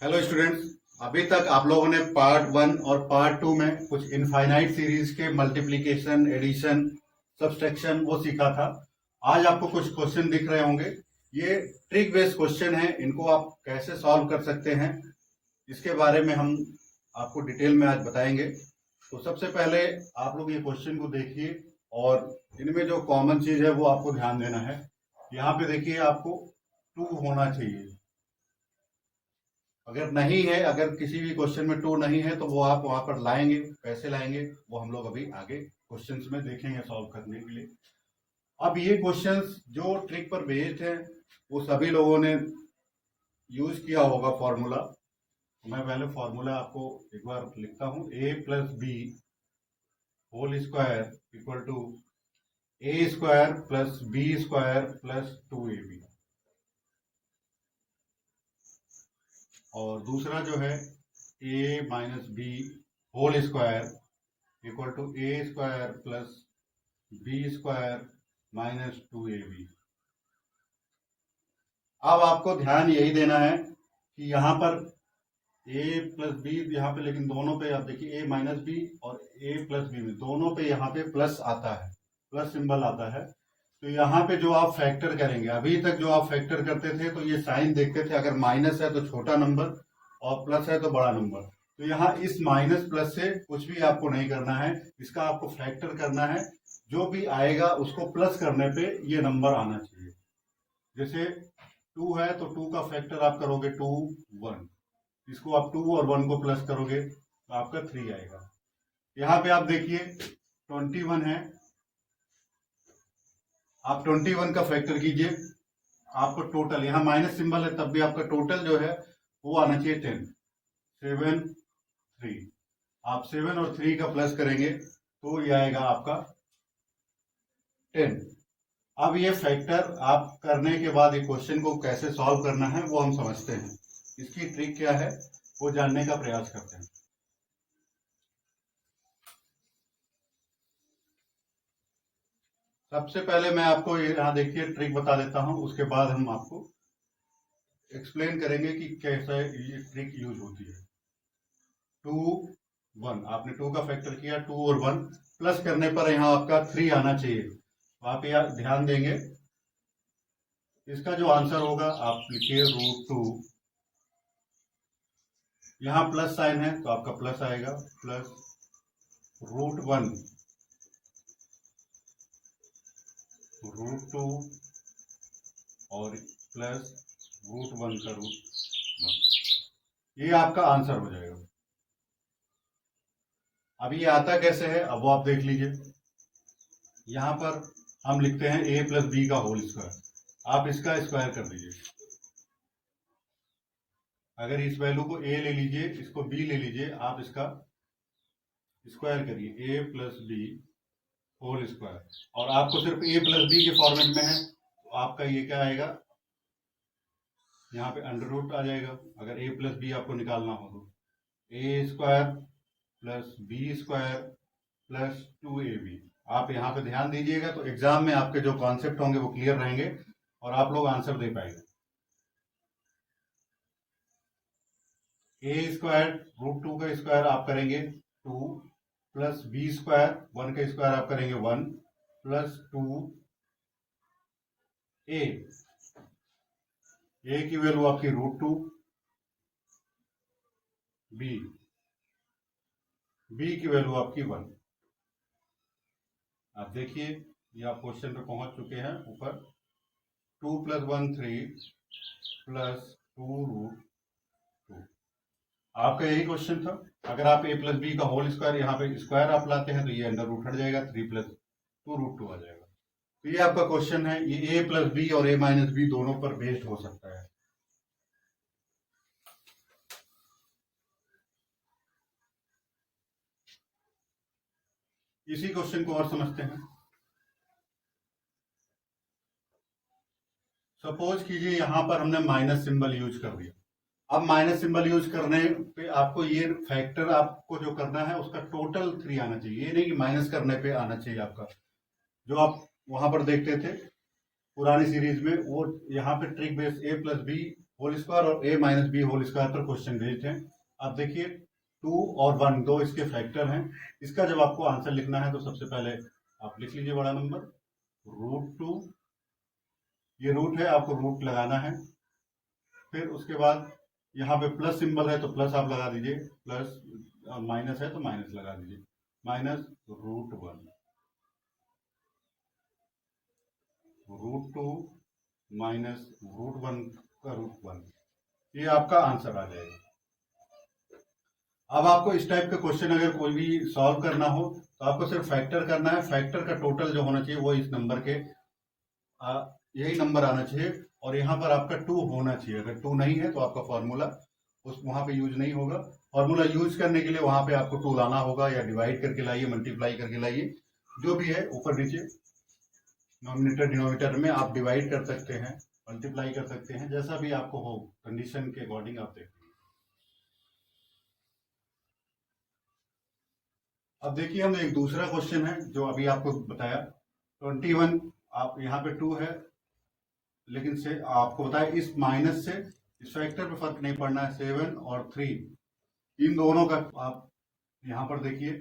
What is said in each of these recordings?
Hello students. अभी तक आप लोगों ने पार्ट 1 और पार्ट 2 में कुछ इनफाइनाइट सीरीज के मल्टीप्लिकेशन, एडिशन, सब्सट्रैक्शन वो सीखा था। आज आपको कुछ क्वेश्चन दिख रहे होंगे। ये ट्रिक बेस्ड क्वेश्चन है, इनको आप कैसे सॉल्व कर सकते हैं इसके बारे में हम आपको डिटेल में आज बताएंगे। तो सबसे पहले आप लोग ये क्वेश्चन को देखिए और इनमें जो कॉमन चीज है वो आपको ध्यान देना है। यहाँ पे देखिए आपको 2 होना चाहिए। अगर नहीं है, अगर किसी भी क्वेश्चन में 2 नहीं है तो वो आप वहां पर लाएंगे। कैसे लाएंगे वो हम लोग अभी आगे क्वेश्चंस में देखेंगे सॉल्व करने के लिए। अब ये क्वेश्चंस जो ट्रिक पर बेस्ड है वो सभी लोगों ने यूज किया होगा फॉर्मूला। मैं पहले फॉर्मूला आपको एक बार लिखता हूं। a plus B whole square equal to A square plus B square plus 2ab। और दूसरा जो है a minus B whole square equal to A square plus B square minus 2ab। अब आपको ध्यान यही देना है कि यहाँ पर a प्लस बी यहाँ पे, लेकिन दोनों पे आप देखिए a माइनस बी और a प्लस बी में दोनों पे यहाँ पे प्लस आता है, प्लस सिंबल आता है। तो यहाँ पे जो आप फैक्टर करेंगे, अभी तक जो आप फैक्टर करते थे तो ये साइन देखते थे, अगर माइनस है तो छोटा नंबर और प्लस है तो बड़ा नंबर। तो यहाँ इस माइनस प्लस से कुछ भी आपको नहीं करना है, इसका आपको फैक्टर करना है। जो भी आएगा उसको प्लस करने पे ये नंबर आना चाहिए। जैसे 2 है तो 2 का फैक्टर आप करोगे 2 1, इसको आप 2 और 1 को प्लस करोगे तो आपका 3 आएगा। यहाँ पे आप देखिए 21 है, आप 21 का फैक्टर कीजिए, आपको टोटल यहाँ माइनस सिंबल है तब भी आपका टोटल जो है वो आना चाहिए 10। 7 3, आप 7 और 3 का प्लस करेंगे तो ये आएगा आपका 10। अब ये फैक्टर आप करने के बाद ये क्वेश्चन को कैसे सॉल्व करना है वो हम समझते हैं। इसकी ट्रिक क्या है वो जानने का प्रयास करते हैं। सबसे पहले मैं आपको यहाँ देखिए ट्रिक बता देता हूं, उसके बाद हम आपको एक्सप्लेन करेंगे कि कैसे ये ट्रिक यूज होती है। 2 1, आपने 2 का फैक्टर किया, 2 और 1 प्लस करने पर यहाँ आपका 3 आना चाहिए। तो आप यहाँ ध्यान देंगे, इसका जो आंसर होगा आप लिखिए √2। यहाँ प्लस साइन है तो आपका प्लस आएगा, प्लस √1 √2 और प्लस √1 का √1। ये आपका आंसर हो जाएगा। अब ये आता कैसे है अब वो आप देख लीजिए। यहां पर हम लिखते हैं a प्लस बी का होल स्क्वायर, आप इसका स्क्वायर कर दीजिए। अगर इस वैल्यू को a ले लीजिए, इसको b ले लीजिए, आप इसका स्क्वायर करिए, a plus B whole square. और आपको सिर्फ a प्लस बी के फॉर्मेट में है तो आपका ये क्या आएगा, यहाँ पे अंडर रूट आ जाएगा। अगर a प्लस बी आपको निकालना हो तो a square plus B square plus 2ab। आप यहाँ पे ध्यान दीजिएगा तो एग्जाम में आपके जो कॉन्सेप्ट होंगे वो क्लियर रहेंगे और आप लोग आंसर दे पाएंगे। a स्क्वायर √2 का स्क्वायर आप करेंगे 2 प्लस बी स्क्वायर 1 का स्क्वायर आप करेंगे 1 प्लस 2a। a की वैल्यू आपकी √2, b की वैल्यू आपकी 1। आप देखिए ये आप क्वेश्चन पे पहुंच चुके हैं। ऊपर 2 प्लस 1 3 प्लस 2√2। आपका यही क्वेश्चन था। अगर आप a प्लस बी का होल स्क्वायर यहाँ पे स्क्वायर आप लाते हैं तो ये अंडर रूट हट जाएगा, 3 प्लस 2√2 आ जाएगा। तो ये आपका क्वेश्चन है। ये a प्लस बी और a माइनस बी दोनों पर बेस्ड हो सकता है। इसी क्वेश्चन को और समझते हैं। सपोज कीजिए यहां पर हमने माइनस सिंबल यूज कर दिया। अब माइनस सिंबल यूज करने पे आपको ये फैक्टर आपको जो करना है उसका टोटल 3 आना चाहिए, ये नहीं कि माइनस करने पे आना चाहिए आपका। जो आप वहां पर देखते थे पुरानी सीरीज में, वो यहाँ पे trick base a plus B whole square और a minus B whole square पर क्वेश्चन बेस्ड है। अब देखिए 2 और 1 दो इसके फैक्टर हैं। इसका जब आपको आंसर लिखना है तो सबसे पहले आप लिख लीजिए बड़ा नंबर √2, ये रूट है, आपको रूट लगाना है। फिर उसके बाद यहाँ पे प्लस सिंबल है तो प्लस आप लगा दीजिए, प्लस माइनस है तो माइनस लगा दीजिए, माइनस √1, √2 माइनस √1 का √1, ये आपका आंसर आ जाएगा। अब आपको इस टाइप के क्वेश्चन अगर कोई भी सॉल्व करना हो तो आपको सिर्फ फैक्टर करना है। फैक्टर का टोटल जो होना चाहिए वो इस नंबर के यही नंबर आना चाहिए और यहाँ पर आपका 2 होना चाहिए। अगर 2 नहीं है तो आपका फॉर्मूला उस वहां पे यूज नहीं होगा। फॉर्मूला यूज करने के लिए वहां पे आपको 2 लाना होगा या डिवाइड करके लाइए, मल्टीप्लाई करके लाइए, जो भी है ऊपर नीचे नॉमिनेटर डिनोमिनेटर में आप डिवाइड कर सकते हैं, मल्टीप्लाई कर सकते हैं, जैसा भी आपको हो कंडीशन के अकॉर्डिंग आप देखिए। अब देखिए हम एक दूसरा क्वेश्चन है जो अभी आपको बताया 21, आप यहाँ पे 2 है लेकिन से आपको बताया इस माइनस से इस फैक्टर पे फर्क नहीं पड़ना है। 7 और 3 इन दोनों का आप यहाँ पर देखिए,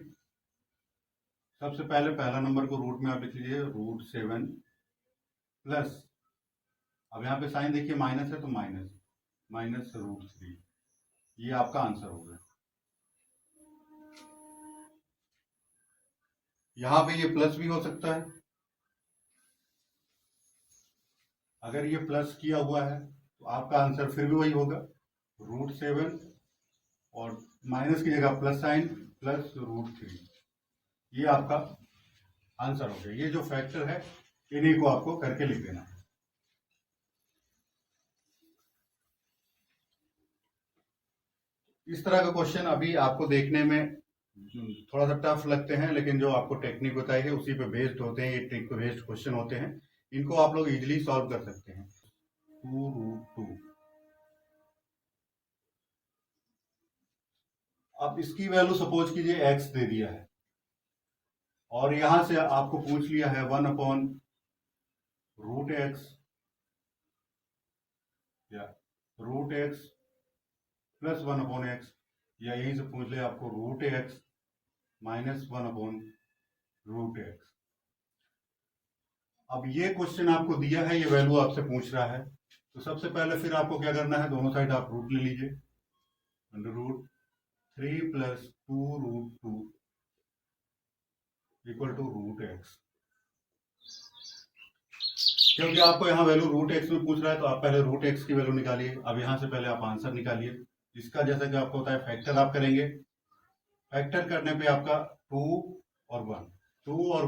सबसे पहले पहला नंबर को रूट में आप लिख लीजिए √7 प्लस, अब यहाँ पे साइन देखिए माइनस है तो माइनस माइनस √3, ये आपका आंसर हो गया। यहाँ पे ये प्लस भी हो सकता है, अगर ये प्लस किया हुआ है तो आपका आंसर फिर भी वही होगा √7 और माइनस की जगह प्लस साइन प्लस √3, ये आपका आंसर हो गया। ये जो फैक्टर है इन्हीं को आपको करके लिख देना है। इस तरह का क्वेश्चन अभी आपको देखने में थोड़ा सा टफ लगते हैं, लेकिन जो आपको टेक्निक बताई है उसी पे बेस्ड होते हैं, ये ट्रिक पे बेस्ड क्वेश्चन होते हैं, इनको आप लोग इजीली सॉल्व कर सकते हैं। 2√2, अब इसकी वैल्यू सपोज कीजिए x दे दिया है और यहां से आपको पूछ लिया है 1/√x या √x प्लस 1/x, या यहीं से पूछ लिया आपको √x माइनस 1/√x। अब ये क्वेश्चन आपको दिया है, ये वैल्यू आपसे पूछ रहा है, तो सबसे पहले फिर आपको क्या करना है, दोनों साइड आप रूट ले लीजिए, √3 प्लस 2√2 इक्वल टू √x। क्योंकि आपको यहाँ वैल्यू √x में पूछ रहा है तो आप पहले √x की वैल्यू निकालिए। अब यहाँ से पहले आप आंसर निकालिए। इसका जैसा कि आपको होता है फैक्टर आप करेंगे, फैक्टर करने पे आपका 2 और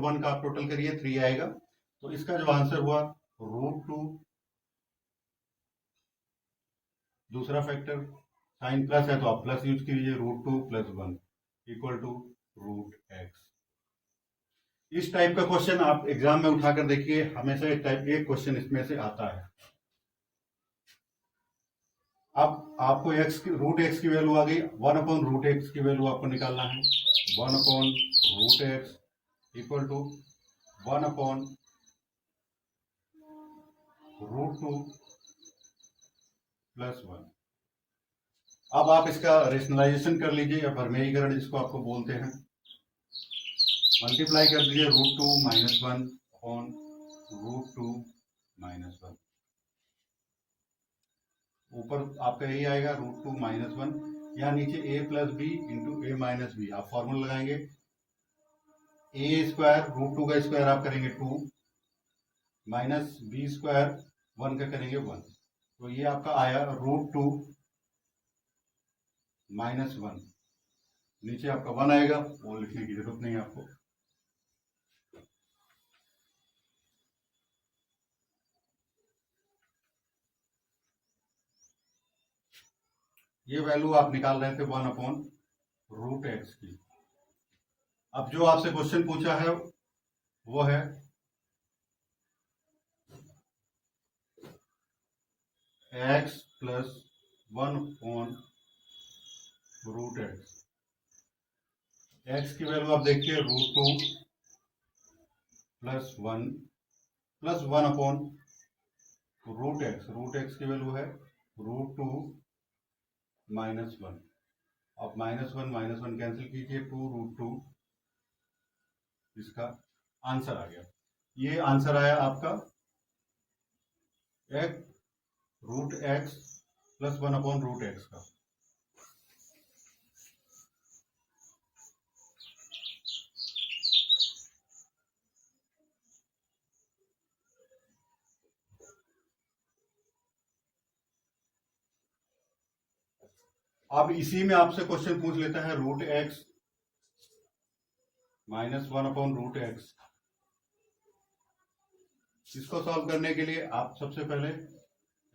1 का आप टोटल करिए 3 आएगा, तो इसका जो आंसर हुआ √2, दूसरा फैक्टर साइन प्लस है तो आप प्लस यूज कीजिए, √2 प्लस 1 इक्वल टू √x। इस टाइप का क्वेश्चन आप एग्जाम में उठाकर देखिए, हमेशा एक टाइप एक क्वेश्चन इसमें से आता है। अब आपको √x की वैल्यू आ गई, 1/√x की वैल्यू आपको निकालना है, 1/√x इक्वल टू 1/√2 प्लस 1। अब आप इसका रेशनलाइजेशन कर लीजिए या परमेयीकरण जिसको आपको बोलते हैं, मल्टीप्लाई कर दीजिए √2 माइनस 1/√2 माइनस 1, ऊपर आपका यही आएगा √2 माइनस 1, यहाँ नीचे a plus b into a minus b, आप फॉर्मूला लगाएंगे a स्क्वायर √2 का स्क्वायर आप करेंगे 2 माइनस बी स्क्वायर 1 का करेंगे 1, तो ये आपका आया √2 माइनस 1, नीचे आपका 1 आएगा, वो लिखने की जरूरत नहीं है आपको। ये वैल्यू आप निकाल रहे थे 1/√x की। अब जो आपसे क्वेश्चन पूछा है वो है x प्लस 1/√x। x की वैल्यू आप देखिए √2 प्लस 1 प्लस 1/√x, √x की वैल्यू है √2 -1। अब -1 कैंसिल कीजिए, 2√2, इसका आंसर आ गया। ये आंसर आया आपका √x + 1/√x का। अब इसी में आपसे क्वेश्चन पूछ लेता है √x - 1/√x। इसको सॉल्व करने के लिए आप सबसे पहले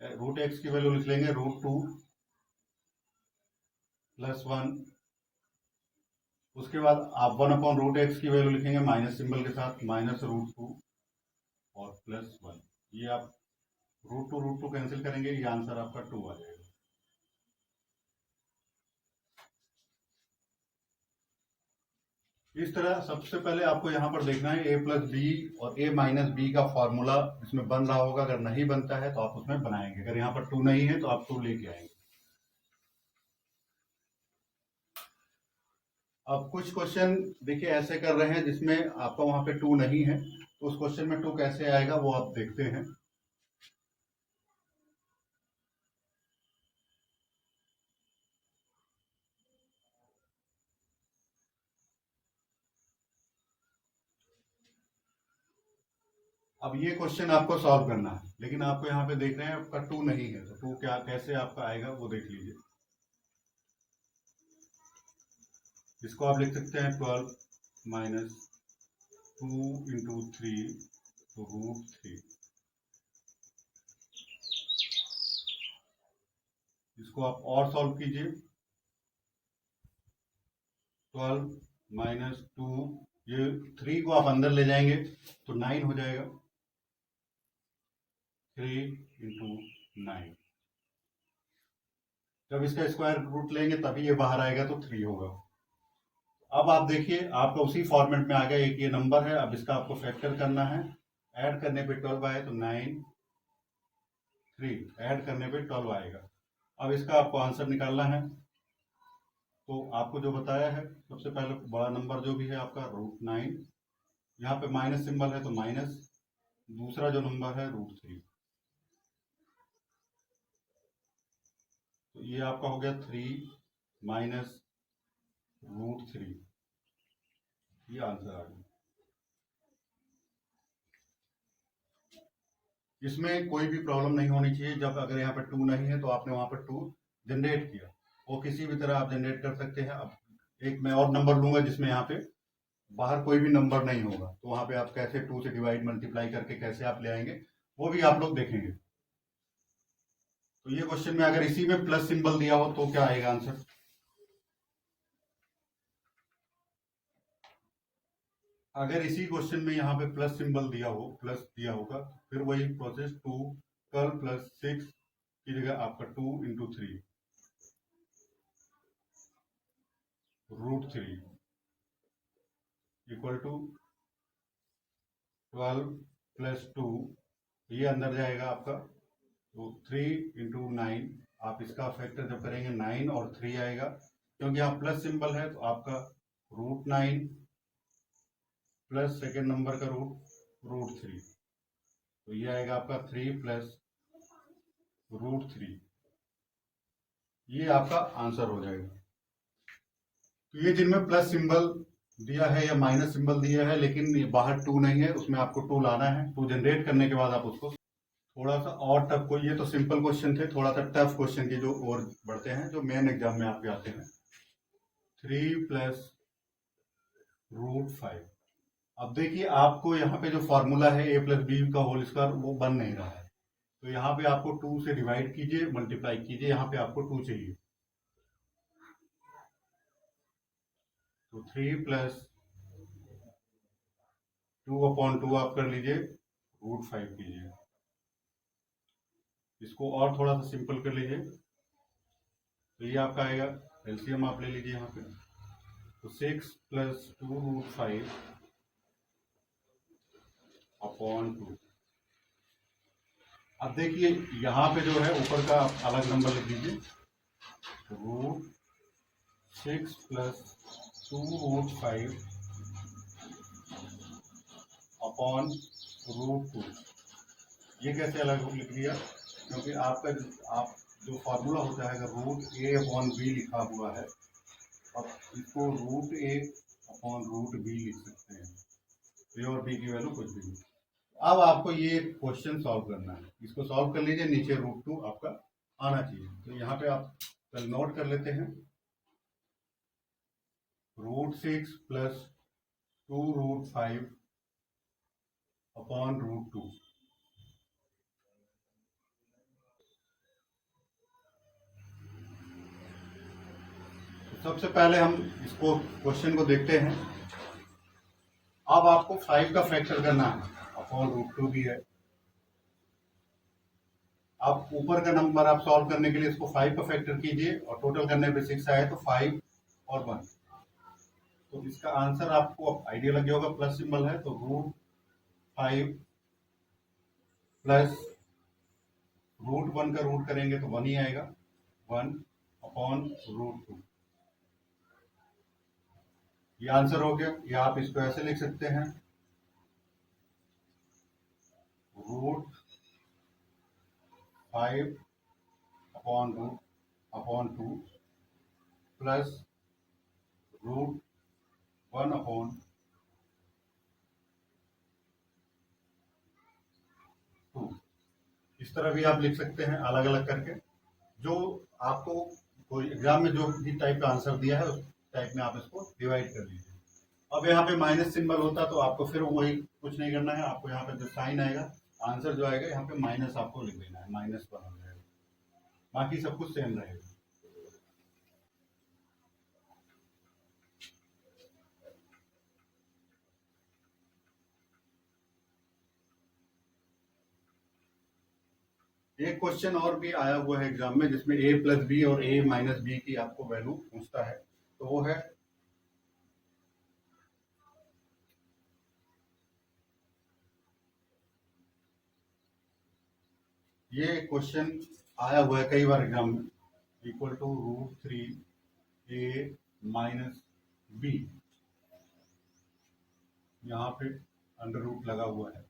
√x की वैल्यू लिख लेंगे √2 + 1। उसके बाद आप 1/√x की वैल्यू लिखेंगे माइनस सिंबल के साथ, -√2 और +1। ये आप √2 कैंसिल करेंगे, ये आंसर आपका 2 आ जाएगा। इस तरह सबसे पहले आपको यहाँ पर देखना है a + b और a - b का फॉर्मूला इसमें बन रहा होगा। अगर नहीं बनता है तो आप उसमें बनाएंगे। अगर यहाँ पर 2 नहीं है तो आप 2 लेके आएंगे। अब कुछ क्वेश्चन देखिए ऐसे कर रहे हैं जिसमें आपका वहां पे 2 नहीं है, तो उस क्वेश्चन में 2 कैसे आएगा वो आप देखते हैं। अब ये क्वेश्चन आपको सॉल्व करना है, लेकिन आपको यहाँ पे देख रहे हैं आपका 2 नहीं है, तो 2 क्या कैसे आपका आएगा वो देख लीजिए। इसको आप लिख सकते हैं 12 - 2 × 3 तो √3। इसको आप और सॉल्व कीजिए। 12 - 2, ये 3 को आप अंदर ले जाएंगे तो 9 हो जाएगा। 3 × 9, जब इसका स्क्वायर रूट लेंगे तभी ये बाहर आएगा तो 3 होगा। अब आप देखिए आपका उसी फॉर्मेट में आ गया। एक ये नंबर है, अब इसका आपको फैक्टर करना है। ऐड करने पे 12 आए तो 9, 3 ऐड करने पे 12 आएगा। अब इसका आपको आंसर निकालना है, तो आपको जो बताया है सबसे पहले बड़ा नंबर जो भी है आपका √9, यहाँ पे माइनस सिंबल है तो माइनस, दूसरा जो नंबर है √3, तो ये आपका हो गया 3 - √3। ये आंसर आ गया। इसमें कोई भी प्रॉब्लम नहीं होनी चाहिए। जब अगर यहाँ पर 2 नहीं है तो आपने वहां पर 2 जनरेट किया, वो किसी भी तरह आप जनरेट कर सकते हैं। अब एक मैं और नंबर लूंगा जिसमें यहाँ पे बाहर कोई भी नंबर नहीं होगा, तो वहां पे आप कैसे 2 से डिवाइड मल्टीप्लाई करके कैसे आप ले आएंगे वो भी आप लोग देखेंगे। तो ये क्वेश्चन में अगर इसी में प्लस सिंबल दिया हो तो क्या आएगा आंसर। अगर इसी क्वेश्चन में यहाँ पे प्लस सिंबल दिया हो, प्लस दिया होगा, फिर वही प्रोसेस 2 12 + 6 की जगह आपका 2 × 3 √3 = 12 + 2, ये अंदर जाएगा आपका, तो 3 × 9। आप इसका फैक्टर जब करेंगे 9 और 3 आएगा, क्योंकि यहाँ प्लस सिंबल है तो आपका √9 प्लस सेकेंड नंबर का √3, तो ये आएगा आपका 3 + √3। ये आपका आंसर हो जाएगा। तो ये जिनमें प्लस सिंबल दिया है या माइनस सिंबल दिया है लेकिन बाहर 2 नहीं है, उसमें आपको 2 लाना है। 2 जनरेट करने के बाद आप उसको थोड़ा सा और टफ को, ये तो सिंपल क्वेश्चन थे, थोड़ा सा टफ क्वेश्चन की जो और बढ़ते हैं जो मेन एग्जाम में आपके आते हैं। 3 + √5। अब देखिए आपको यहाँ पे जो फॉर्मूला है a + b का होल स्क्वायर वो बन नहीं रहा है, तो यहाँ पे आपको 2 से डिवाइड कीजिए, मल्टीप्लाई कीजिए, यहाँ पे आपको 2 चाहिए, तो 3 + 2/2 आप कर लीजिए, √5 कीजिए। इसको और थोड़ा सा सिंपल कर लीजिए, तो ये आपका आएगा, एलसीएम आप ले लीजिए यहाँ पे, तो 6 + 2√5/2। अब देखिए यहाँ पे जो है ऊपर का आप अलग नंबर लिख दीजिए, √6 + 2√5 अपॉन √2। ये कैसे अलग लिख दिया? क्योंकि आपका आप जो फार्मूला होता है अगर √a/b लिखा हुआ है, अब इसको √a/√b लिख सकते हैं। ए और बी की वैल्यू कुछ भी नहीं। अब आपको ये क्वेश्चन सॉल्व करना है, इसको सॉल्व कर लीजिए, नीचे √2 आपका आना चाहिए। तो यहाँ पे आप कल नोट कर लेते हैं, √6 + 2√5 अपॉन √2। तो सबसे पहले हम इसको क्वेश्चन को देखते हैं। अब आपको 5 का फैक्टर करना है, अपॉन √2 भी है। आप ऊपर का नंबर आप सॉल्व करने के लिए इसको 5 का फैक्टर कीजिए और टोटल करने पे 6 आए तो 5 और 1। तो इसका आंसर आपको आइडिया लग गया होगा, प्लस सिंबल है तो √5 प्लस √1 का रूट करेंगे तो 1 ही आएगा, 1 अपॉन √2। ये आंसर हो गया। या आप इसको ऐसे लिख सकते हैं, √5 अपॉन 2 प्लस √1 अपॉन 2। इस तरह भी आप लिख सकते हैं अलग अलग करके। जो आपको कोई एग्जाम में जो भी टाइप का आंसर दिया है उस टाइप में आप इसको डिवाइड कर लीजिए। अब यहाँ पे माइनस सिंबल होता तो आपको फिर वही कुछ नहीं करना है, आपको यहाँ पे जो साइन आएगा, आंसर जो आएगा यहाँ पे माइनस आपको लिख देना है, -1 हो जाएगा, बाकी सब कुछ सेम रहेगा। एक क्वेश्चन और भी आया हुआ है एग्जाम में जिसमें a+b और a-b की आपको वैल्यू पूछता है, तो वो है ये क्वेश्चन आया हुआ है कई बार एग्जाम में, इक्वल टू √3a-b, यहाँ पे अंडर रूट लगा हुआ है।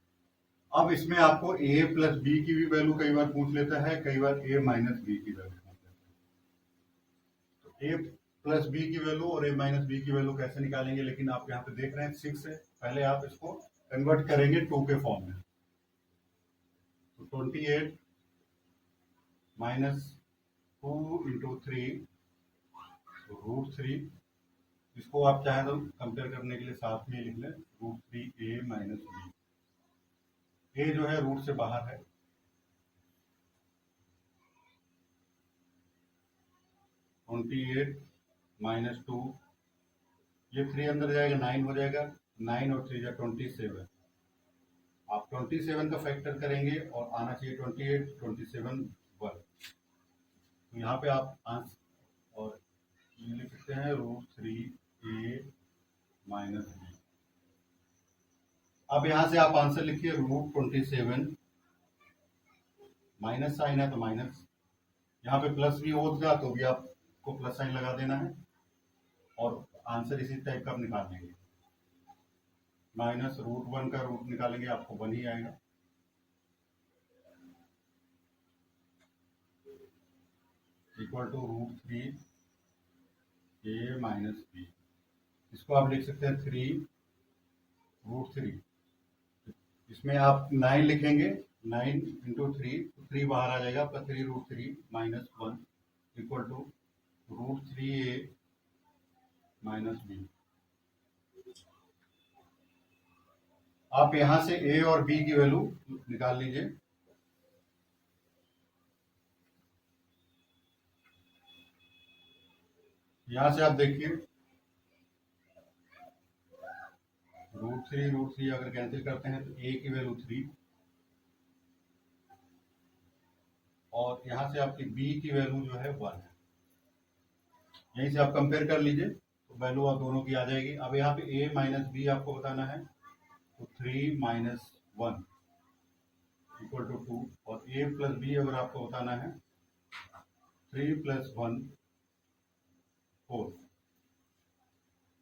अब इसमें आपको a+b की भी वैल्यू कई बार पूछ लेता है, कई बार a-b की वैल्यू पूछ लेता है। तो a+b की वैल्यू और a-b की वैल्यू कैसे निकालेंगे, लेकिन आप यहाँ पे देख रहे हैं 6 है, पहले आप इसको कन्वर्ट करेंगे 2 के फॉर्म में। तो 28 -2 × 3 √3, इसको आप चाहें तो कंपेयर करने के लिए साथ में लिख लें, √3a-b। ए जो है रूट से बाहर है, 28 - 2, ये 3 अंदर जाएगा 9 हो जाएगा, 9 और 3 27। आप 27 का फैक्टर करेंगे और आना चाहिए 28, 27 1। तो यहाँ पे आप आंसर और ये लिख सकते हैं √3a-b। अब यहाँ से आप आंसर लिखिए √27, माइनस साइन है तो माइनस, यहाँ पे प्लस भी होगा तो भी आपको प्लस साइन लगा देना है और आंसर इसी टाइप का आप निकाल लेंगे। -√1 का रूट निकालेंगे आपको 1 ही आएगा, इक्वल टू √3a-b। इसको आप लिख सकते हैं 3√3। इसमें आप 9 लिखेंगे, 9 × 3, 3 बाहर आ जाएगा, आपका 3√3 - 1 इक्वल टू √3a-b। आप यहां से a और b की वैल्यू निकाल लीजिए। यहां से आप देखिए √3 अगर कैंसिल करते हैं तो a की वैल्यू 3 और यहां से आपकी b की वैल्यू जो है 1 है। यहीं से आप कंपेयर कर लीजिए तो वैल्यू आप दोनों की आ जाएगी। अब यहाँ पे a - b आपको बताना है, तो 3 - 1 इक्वल टू 2 और a प्लस बी अगर आपको बताना है 3 + 1 4।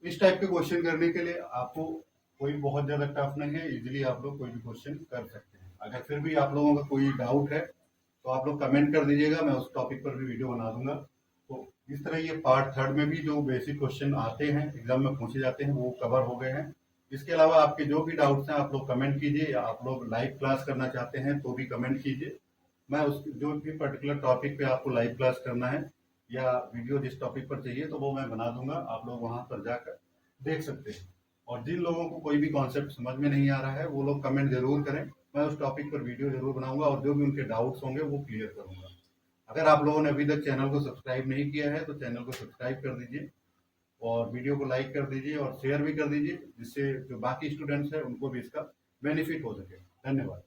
इस टाइप के क्वेश्चन करने के लिए आपको कोई बहुत ज़्यादा टफ नहीं है, इजीली आप लोग कोई भी क्वेश्चन कर सकते हैं। अगर फिर भी आप लोगों का कोई डाउट है तो आप लोग कमेंट कर दीजिएगा, मैं उस टॉपिक पर भी वीडियो बना दूंगा। तो इस तरह ये पार्ट 3 में भी जो बेसिक क्वेश्चन आते हैं एग्जाम में पूछे जाते हैं वो कवर हो गए हैं। इसके अलावा आपके जो भी डाउट्स हैं आप लोग कमेंट कीजिए, या आप लोग लाइव क्लास करना चाहते हैं तो भी कमेंट कीजिए। मैं उस जो भी पर्टिकुलर टॉपिक पे आपको लाइव क्लास करना है या वीडियो जिस टॉपिक पर चाहिए तो वो मैं बना दूंगा, आप लोग वहां पर जाकर देख सकते हैं। और जिन लोगों को कोई भी कॉन्सेप्ट समझ में नहीं आ रहा है वो लोग कमेंट जरूर करें, मैं उस टॉपिक पर वीडियो जरूर बनाऊंगा और जो भी उनके डाउट्स होंगे वो क्लियर करूंगा। अगर आप लोगों ने अभी तक चैनल को सब्सक्राइब नहीं किया है तो चैनल को सब्सक्राइब कर दीजिए और वीडियो को लाइक कर दीजिए और शेयर भी कर दीजिए, जिससे जो बाकी स्टूडेंट्स हैं उनको भी इसका बेनिफिट हो सके। धन्यवाद।